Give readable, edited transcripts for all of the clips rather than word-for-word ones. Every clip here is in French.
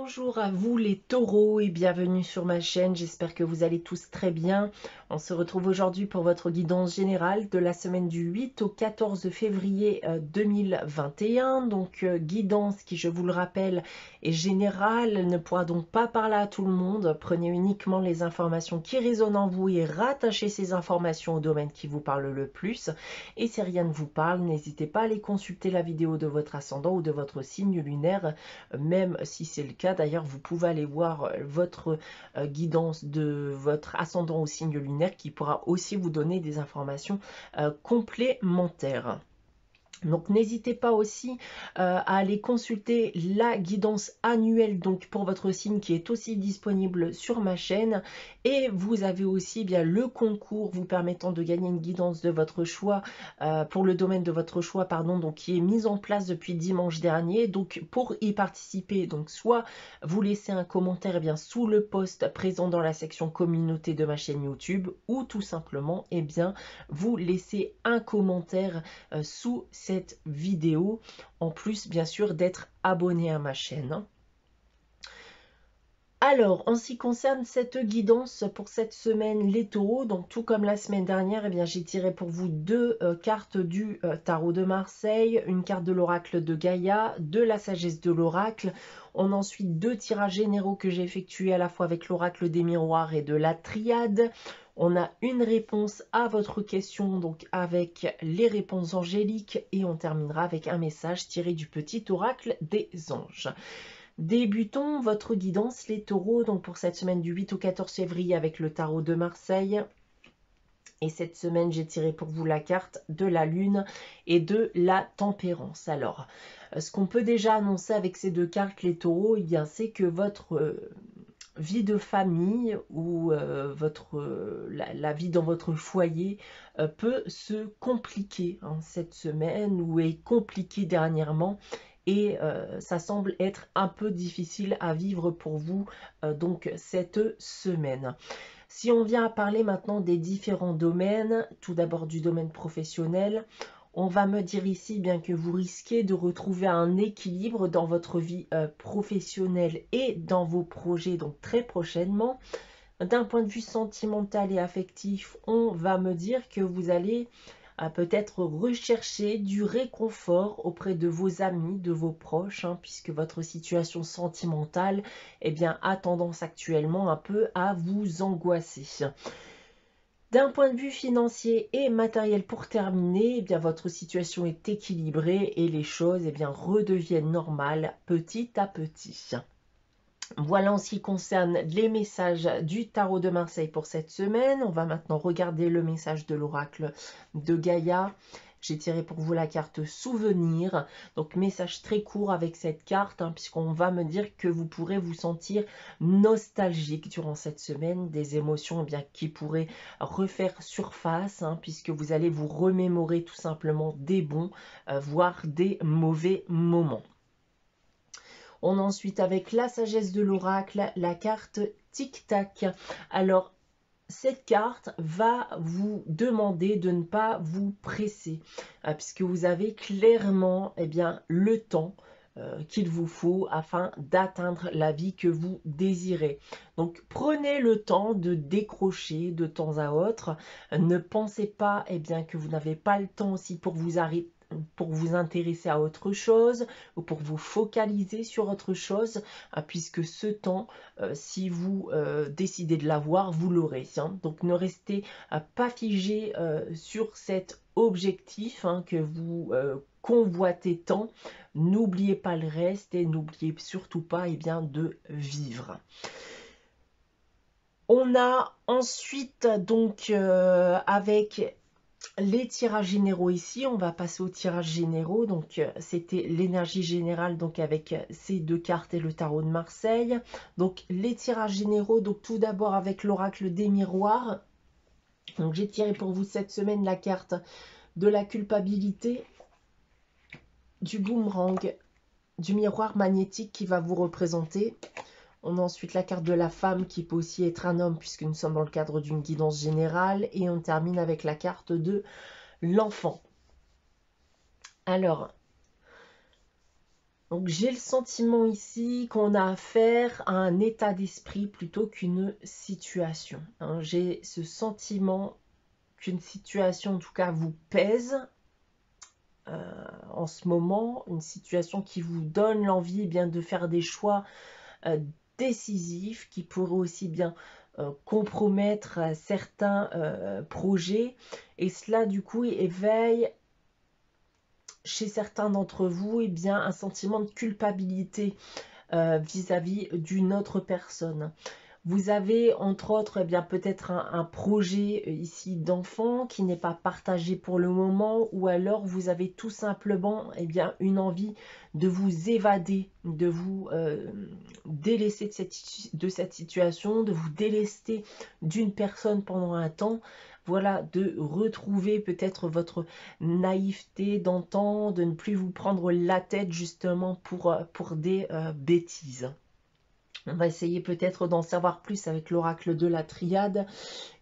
Bonjour à vous les taureaux et bienvenue sur ma chaîne, j'espère que vous allez tous très bien. On se retrouve aujourd'hui pour votre guidance générale de la semaine du 8 au 14 février 2021. Donc guidance qui, je vous le rappelle, est générale, elle ne pourra donc pas parler à tout le monde. Prenez uniquement les informations qui résonnent en vous et rattachez ces informations au domaine qui vous parle le plus. Et si rien ne vous parle, n'hésitez pas à aller consulter la vidéo de votre ascendant ou de votre signe lunaire, même si c'est le cas. D'ailleurs, vous pouvez aller voir votre guidance de votre ascendant au signe lunaire qui pourra aussi vous donner des informations complémentaires. Donc n'hésitez pas aussi à aller consulter la guidance annuelle donc pour votre signe qui est aussi disponible sur ma chaîne, et vous avez aussi bien le concours vous permettant de gagner une guidance de votre choix pour le domaine de votre choix, pardon, donc qui est mise en place depuis dimanche dernier. Donc pour y participer, donc soit vous laissez un commentaire bien sous le post présent dans la section communauté de ma chaîne YouTube, ou tout simplement bien vous laissez un commentaire sous cette vidéo, en plus bien sûr d'être abonné à ma chaîne. Alors, en ce qui concerne cette guidance pour cette semaine, les taureaux, donc tout comme la semaine dernière, j'ai tiré pour vous deux cartes du tarot de Marseille, une carte de l'oracle de Gaïa, de la sagesse de l'oracle. On a ensuite deux tirages généraux que j'ai effectués à la fois avec l'oracle des miroirs et de la triade. On a une réponse à votre question, donc avec les réponses angéliques, et on terminera avec un message tiré du petit oracle des anges. Débutons votre guidance les taureaux, donc pour cette semaine du 8 au 14 février avec le tarot de Marseille. Et cette semaine, j'ai tiré pour vous la carte de la lune et de la tempérance. Alors, ce qu'on peut déjà annoncer avec ces deux cartes, les taureaux, c'est que votre vie de famille ou la vie dans votre foyer peut se compliquer cette semaine, ou est compliquée dernièrement. Et ça semble être un peu difficile à vivre pour vous donc cette semaine. Si on vient à parler maintenant des différents domaines, tout d'abord du domaine professionnel, on va me dire ici bien que vous risquez de retrouver un équilibre dans votre vie professionnelle et dans vos projets donc très prochainement. D'un point de vue sentimental et affectif, on va me dire que vous allez peut-être rechercher du réconfort auprès de vos amis, de vos proches, puisque votre situation sentimentale a tendance actuellement un peu à vous angoisser. D'un point de vue financier et matériel pour terminer, votre situation est équilibrée et les choses redeviennent normales petit à petit. Voilà en ce qui concerne les messages du tarot de Marseille pour cette semaine. On va maintenant regarder le message de l'oracle de Gaïa. J'ai tiré pour vous la carte souvenir, donc message très court avec cette carte, puisqu'on va me dire que vous pourrez vous sentir nostalgique durant cette semaine, des émotions qui pourraient refaire surface, puisque vous allez vous remémorer tout simplement des bons, voire des mauvais moments. On a ensuite avec la sagesse de l'oracle, la carte tic-tac. Alors, cette carte va vous demander de ne pas vous presser, puisque vous avez clairement le temps qu'il vous faut afin d'atteindre la vie que vous désirez. Donc prenez le temps de décrocher de temps à autre. Ne pensez pas que vous n'avez pas le temps aussi pour vous intéresser à autre chose ou pour vous focaliser sur autre chose, puisque ce temps, si vous décidez de l'avoir, vous l'aurez. Donc ne restez pas figé sur cet objectif que vous convoitez tant. N'oubliez pas le reste et n'oubliez surtout pas de vivre. On a ensuite donc avec les tirages généraux ici, on va passer aux tirages généraux. Donc c'était l'énergie générale donc avec ces deux cartes et le tarot de Marseille. Donc les tirages généraux, donc tout d'abord avec l'oracle des miroirs. Donc j'ai tiré pour vous cette semaine la carte de la culpabilité, du boomerang, du miroir magnétique qui va vous représenter. On a ensuite la carte de la femme qui peut aussi être un homme puisque nous sommes dans le cadre d'une guidance générale. Et on termine avec la carte de l'enfant. Alors, Donc j'ai le sentiment ici qu'on a affaire à un état d'esprit plutôt qu'une situation, hein. J'ai ce sentiment qu'une situation en tout cas vous pèse en ce moment, une situation qui vous donne l'envie bien de faire des choix décisifs qui pourraient aussi bien compromettre certains projets, et cela du coup éveille chez certains d'entre vous bien un sentiment de culpabilité vis-à-vis d'une autre personne. Vous avez entre autres bien peut-être un projet ici d'enfant qui n'est pas partagé pour le moment, ou alors vous avez tout simplement bien une envie de vous évader, de vous délaisser de cette situation, de vous délester d'une personne pendant un temps. Voilà, de retrouver peut-être votre naïveté d'antan, de ne plus vous prendre la tête justement pour des bêtises. On va essayer peut-être d'en savoir plus avec l'oracle de la triade.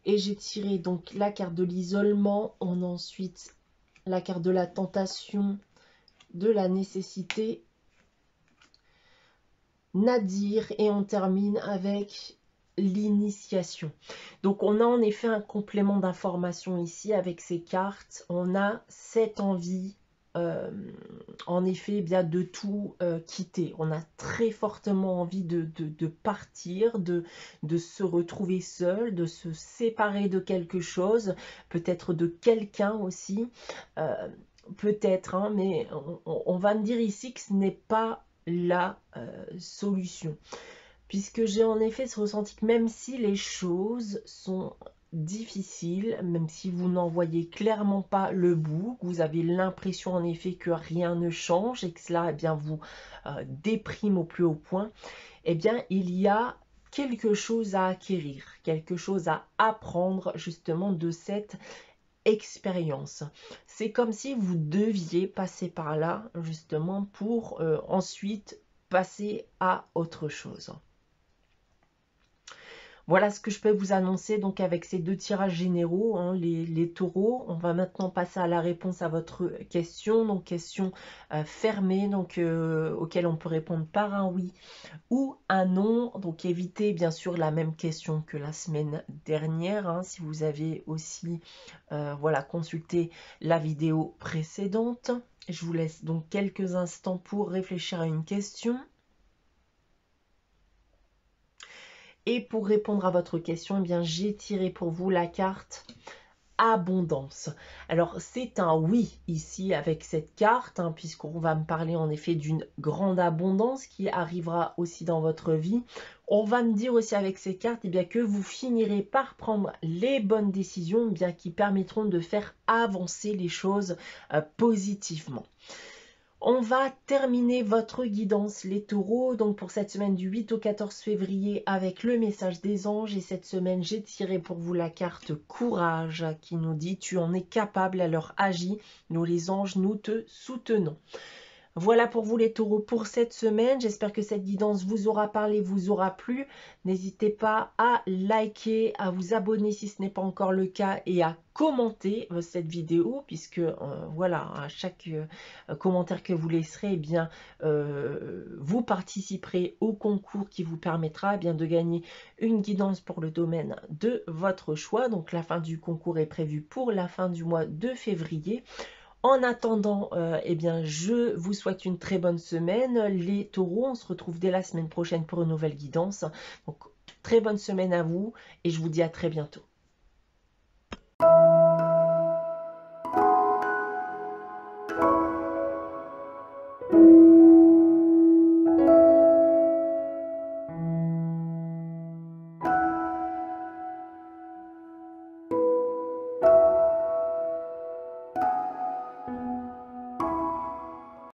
Et j'ai tiré donc la carte de l'isolement, on a ensuite la carte de la tentation, de la nécessité, Nadir, et on termine avec l'initiation. Donc on a en effet un complément d'information ici avec ces cartes. On a cette envie en effet bien de tout quitter. On a très fortement envie de partir, de se retrouver seul, de se séparer de quelque chose, peut-être de quelqu'un aussi, peut-être, hein, mais on va me dire ici que ce n'est pas la solution, puisque j'ai en effet ce ressenti que même si les choses sont difficiles, même si vous n'en voyez clairement pas le bout, que vous avez l'impression en effet que rien ne change et que cela bien vous déprime au plus haut point, bien il y a quelque chose à acquérir, quelque chose à apprendre justement de cette expérience. C'est comme si vous deviez passer par là justement pour ensuite passer à autre chose. Voilà ce que je peux vous annoncer donc avec ces deux tirages généraux, hein, les taureaux. On va maintenant passer à la réponse à votre question, donc question fermée, donc auquel on peut répondre par un oui ou un non. Donc évitez bien sûr la même question que la semaine dernière, hein, si vous avez aussi voilà, consulté la vidéo précédente. Je vous laisse donc quelques instants pour réfléchir à une question. Et pour répondre à votre question, bien j'ai tiré pour vous la carte abondance. Alors c'est un oui ici avec cette carte, hein, puisqu'on va me parler en effet d'une grande abondance qui arrivera aussi dans votre vie. On va me dire aussi avec ces cartes bien, que vous finirez par prendre les bonnes décisions bien, qui permettront de faire avancer les choses positivement. On va terminer votre guidance les taureaux, donc pour cette semaine du 8 au 14 février avec le message des anges. Et cette semaine, j'ai tiré pour vous la carte courage qui nous dit: tu en es capable, alors agis, nous les anges, nous te soutenons. Voilà pour vous les taureaux pour cette semaine. J'espère que cette guidance vous aura parlé, vous aura plu. N'hésitez pas à liker, à vous abonner si ce n'est pas encore le cas et à commenter cette vidéo, puisque voilà, à chaque commentaire que vous laisserez, eh bien, vous participerez au concours qui vous permettra eh bien, de gagner une guidance pour le domaine de votre choix. Donc la fin du concours est prévue pour la fin du mois de février. En attendant, eh bien, je vous souhaite une très bonne semaine. Les taureaux, on se retrouve dès la semaine prochaine pour une nouvelle guidance. Donc, très bonne semaine à vous et je vous dis à très bientôt.